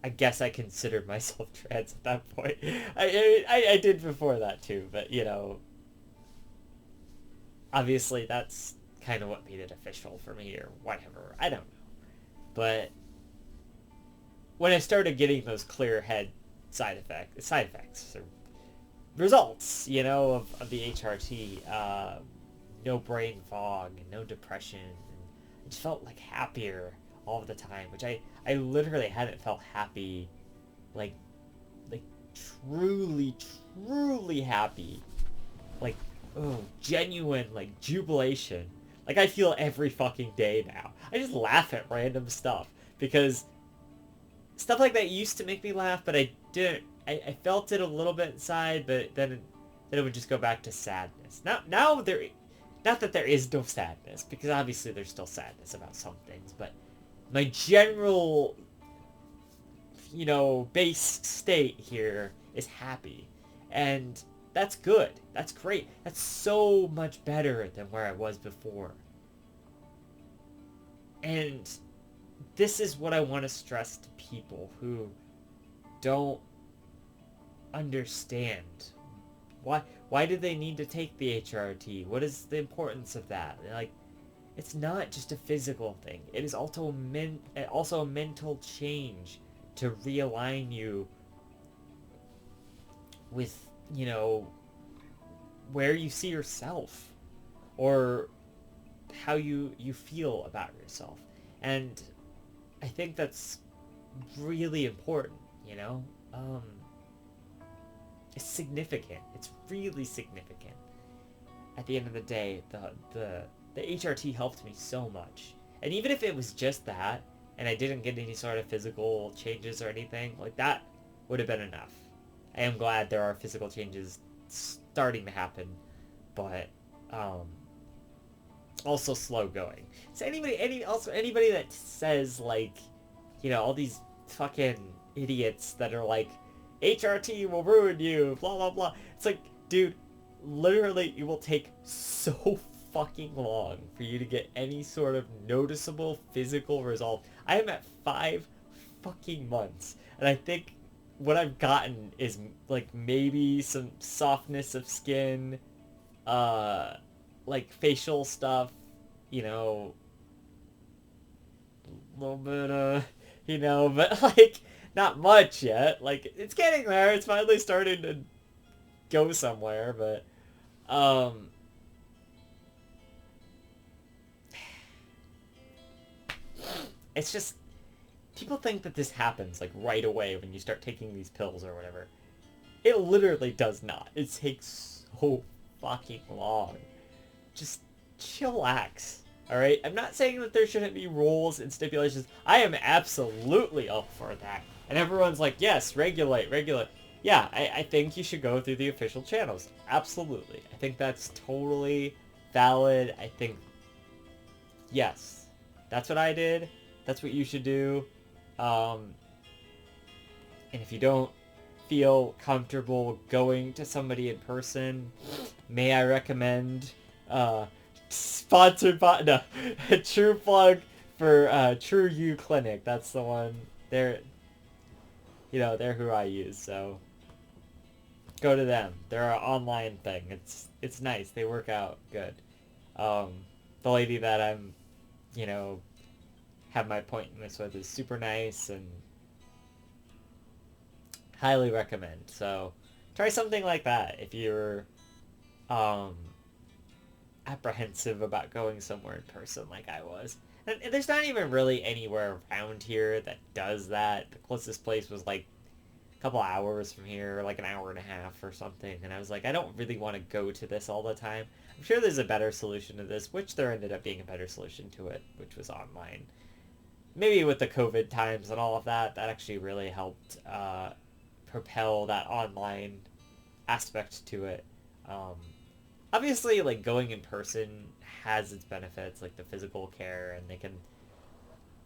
I guess I considered myself trans at that point. I did before that too, but, you know, obviously that's kind of what made it official for me or whatever. I don't know. But when I started getting those clear head side effects or results, you know, of the HRT, no brain fog, no depression, and I just felt like happier all the time, which I literally hadn't felt happy, like like truly, truly happy, like, oh, genuine, like, jubilation. Like, I feel every fucking day now. I just laugh at random stuff because stuff like that used to make me laugh, but I didn't. I felt it a little bit inside, but then it would just go back to sadness. Now there, not that there is no sadness, because obviously there's still sadness about some things, but my general, you know, base state here is happy, and that's good. That's great. That's so much better than where I was before. And this is what I want to stress to people who don't understand. Why do they need to take the HRT? What is the importance of that? Like, it's not just a physical thing. It is also a mental change to realign you with, you know, where you see yourself or how you feel about yourself. And I think that's really important, you know? It's significant. It's really significant. At the end of the day, the HRT helped me so much. And even if it was just that, and I didn't get any sort of physical changes or anything, like, that would have been enough. I am glad there are physical changes starting to happen, but also slow going. So anybody that says, like, you know, all these fucking idiots that are like, HRT will ruin you, blah blah blah. It's like, dude, literally it will take so fucking long for you to get any sort of noticeable physical result. I am at 5 fucking months, and I think what I've gotten is, like, maybe some softness of skin, like facial stuff, you know, a little bit, you know, but, like, not much yet. Like, it's getting there. It's finally starting to go somewhere, but, it's just, people think that this happens, like, right away when you start taking these pills or whatever. It literally does not. It takes so fucking long. Just chillax. Alright? I'm not saying that there shouldn't be rules and stipulations. I am absolutely up for that. And everyone's like, yes, regulate. Yeah, I think you should go through the official channels. Absolutely. I think that's totally valid. I think, yes, that's what I did. That's what you should do. And if you don't feel comfortable going to somebody in person, may I recommend sponsored by no a true plug for True You Clinic. That's the one. They're who I use. So go to them. They're an online thing. It's nice. They work out good. Um, the lady that I'm, you know, have my appointments with is super nice and highly recommend. So try something like that if you're um, apprehensive about going somewhere in person like I was. And there's not even really anywhere around here that does that. The closest place was like a couple hours from here, like an hour and a half or something. And I was like, I don't really want to go to this all the time. I'm sure there's a better solution to this, which there ended up being a better solution to it, which was online. Maybe with the COVID times and all of that, that actually really helped propel that online aspect to it. Um, Obviously, like, going in person has its benefits, like the physical care, and they can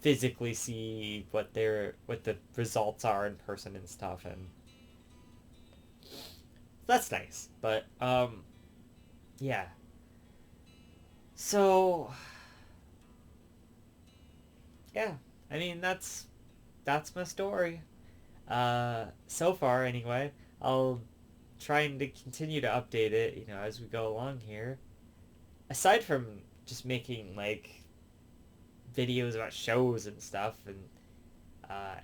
physically see what the results are in person and stuff, and that's nice. But yeah. So yeah, I mean that's my story. So far anyway. I'll trying to continue to update it, as we go along here. Aside from just making like videos about shows and stuff and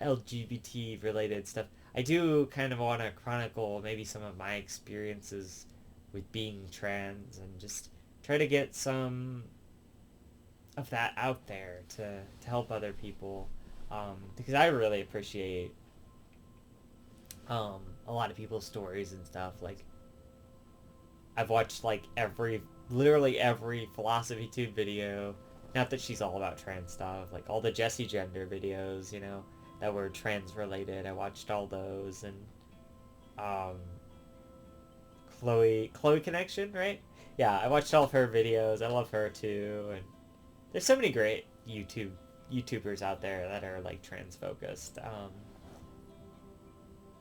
LGBT related stuff, I do kind of want to chronicle maybe some of my experiences with being trans and just try to get some of that out there to help other people, because I really appreciate a lot of people's stories and stuff. Like, I've watched like literally every Philosophy Tube video. Not that she's all about trans stuff. Like all the Jessie Gender videos, that were trans related. I watched all those, and um, Chloe Connection, right? Yeah, I watched all of her videos. I love her too, and there's so many great YouTubers out there that are like trans focused.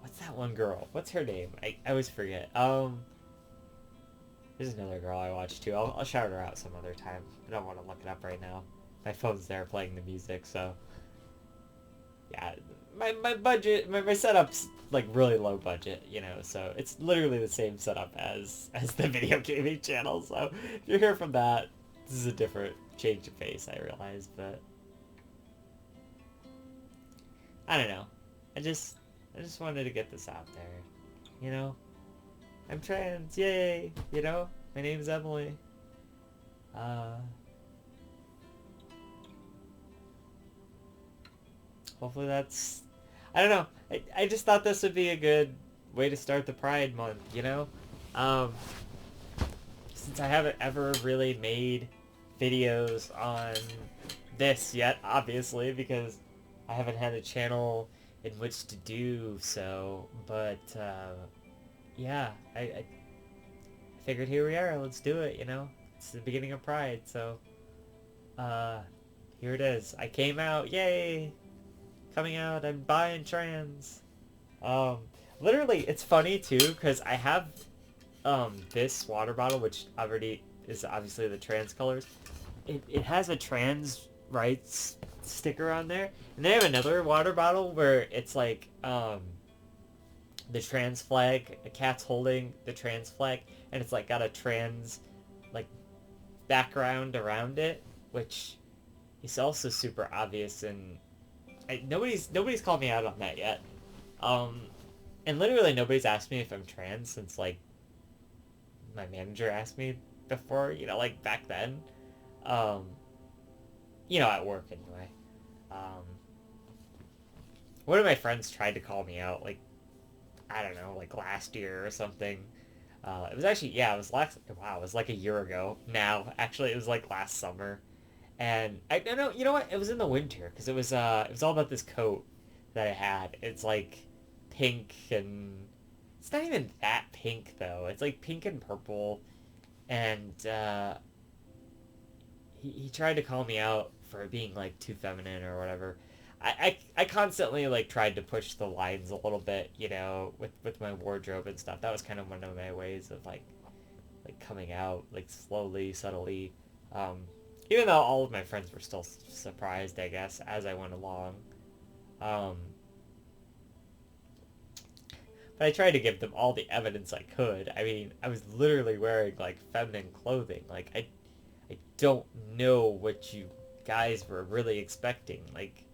What's that one girl? What's her name? I always forget. There's another girl I watch too. I'll shout her out some other time. I don't want to look it up right now. My phone's there playing the music, so yeah. My budget, my setup's like really low budget, so it's literally the same setup as the video gaming channel. So if you're here from that, this is a different change of pace, I realize, but I don't know. I just wanted to get this out there, I'm trans, yay, my name's Emily. Hopefully that's, I don't know, I just thought this would be a good way to start the Pride Month, um, since I haven't ever really made videos on this yet, obviously, because I haven't had a channel in which to do so, but yeah, I figured here we are, let's do it, it's the beginning of Pride, so here it is. I came out, yay, coming out, I'm bi and trans. Literally, it's funny too, because I have this water bottle, which already is obviously the trans colors. It has a trans rights sticker on there, and they have another water bottle where it's like the trans flag, a cat's holding the trans flag, and it's like got a trans like background around it, which is also super obvious, and nobody's called me out on that yet. And literally nobody's asked me if I'm trans since like my manager asked me before, like back then. At work anyway. One of my friends tried to call me out, like, I don't know, like last year or something. It was actually, yeah, it was it was like a year ago now. Actually, it was like last summer. And I don't know, you know what? It was in the winter because it was all about this coat that I had. It's like pink, and it's not even that pink though. It's like pink and purple, and he tried to call me out for being like too feminine or whatever. I constantly like tried to push the lines a little bit, you know, with my wardrobe and stuff. That was kind of one of my ways of like coming out like slowly, subtly. Um, Even though all of my friends were still surprised, I guess, as I went along. Um, but I tried to give them all the evidence I could. I mean, I was literally wearing like feminine clothing. Like I don't know what you guys were really expecting. Like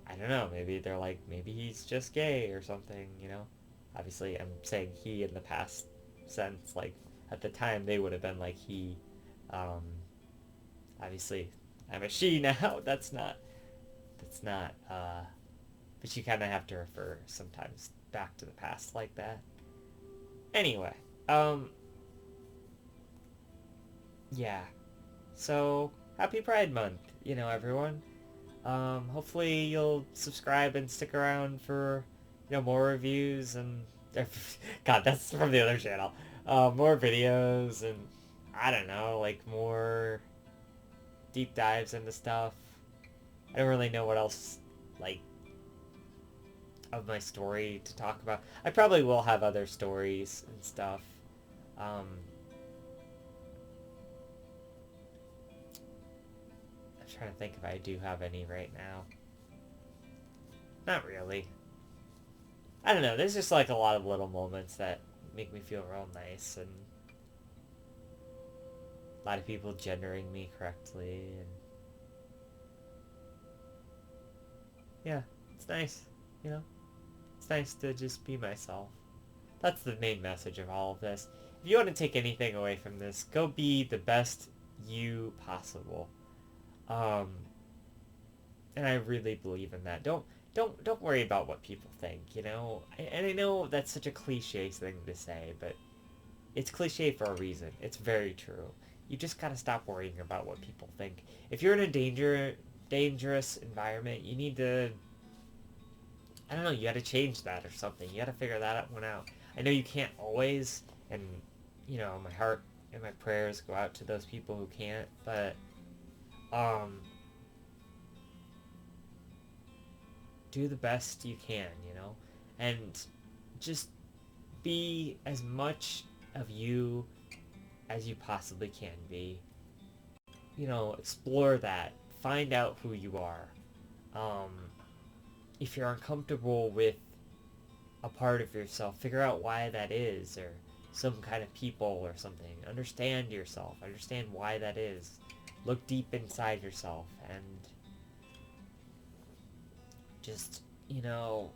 I don't know. Maybe they're like, maybe he's just gay or something. You know. Obviously, I'm saying he in the past sense. Like at the time, they would have been like he. Um, Obviously, I'm a she now. That's not. That's not. But you kind of have to refer sometimes back to the past like that. Anyway, um, yeah. So happy Pride Month, you know, everyone. Hopefully you'll subscribe and stick around for, you know, more reviews and God, that's from the other channel. More videos and I don't know, like more deep dives into stuff. I don't really know what else like of my story to talk about. I probably will have other stories and stuff. Um, I'm trying to think if I do have any right now. Not really. I don't know. There's just like a lot of little moments that make me feel real nice, and a lot of people gendering me correctly, and yeah, it's nice. You know, it's nice to just be myself. That's the main message of all of this. If you want to take anything away from this, go be the best you possible. Um, and I really believe in that. Don't worry about what people think. You know, and I know that's such a cliche thing to say, but it's cliche for a reason. It's very true. You just gotta stop worrying about what people think. If you're in a dangerous environment, you need to, I don't know, you gotta change that or something. You gotta figure that one out. I know you can't always, and, you know, my heart and my prayers go out to those people who can't, but, um, do the best you can, you know? And just be as much of you as you possibly can be. You know, explore that. Find out who you are. Um, if you're uncomfortable with a part of yourself, figure out why that is, or some kind of people or something. Understand yourself. Understand why that is. Look deep inside yourself and just, you know,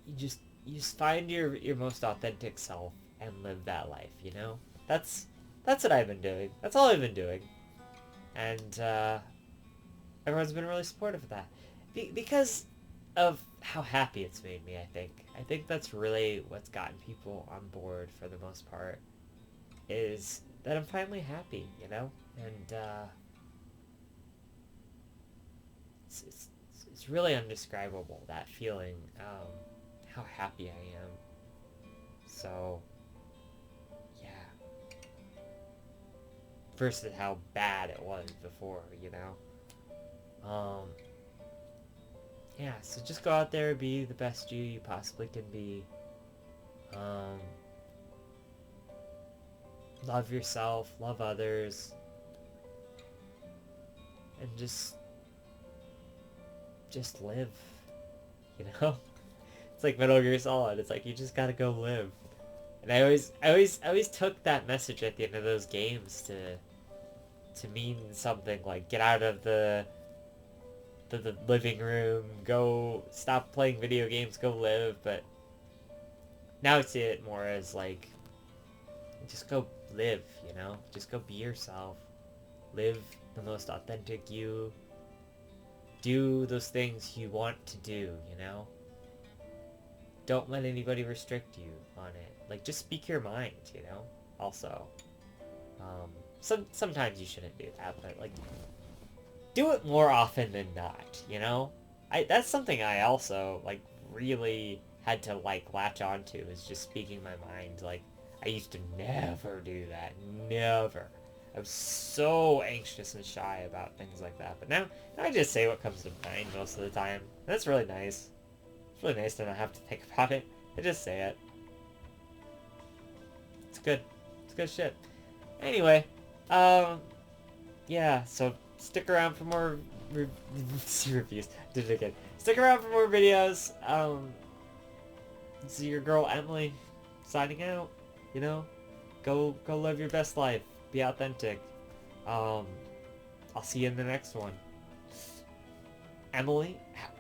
you just find your most authentic self and live that life, you know? That's what I've been doing. That's all I've been doing. And everyone's been really supportive of that. Because of how happy it's made me, I think. I think that's really what's gotten people on board for the most part, is that I'm finally happy, you know? And it's really undescribable, that feeling, how happy I am. So, yeah. Versus how bad it was before, you know? Yeah, so just go out there, be the best you possibly can be. Um, love yourself, love others, and just live, you know? It's like Metal Gear Solid. It's like you just gotta go live. And I always took that message at the end of those games to mean something like get out of the living room, go stop playing video games, go live. But now I see it more as like just go live, you know? Just go be yourself. Live the most authentic you. Do those things you want to do, you know? Don't let anybody restrict you on it. Like, just speak your mind, you know? Also. Um, sometimes you shouldn't do that, but, like, do it more often than not, you know? That's something I also, like, really had to, like, latch onto, is just speaking my mind. Like, I used to never do that. Never. I was so anxious and shy about things like that. But now I just say what comes to mind most of the time. That's really nice. It's really nice to not have to think about it. I just say it. It's good. It's good shit. Anyway, yeah, so stick around for more reviews. Did it again. Stick around for more videos. This is your girl Emily signing out. You know, go live your best life. Be authentic. I'll see you in the next one. Emily out.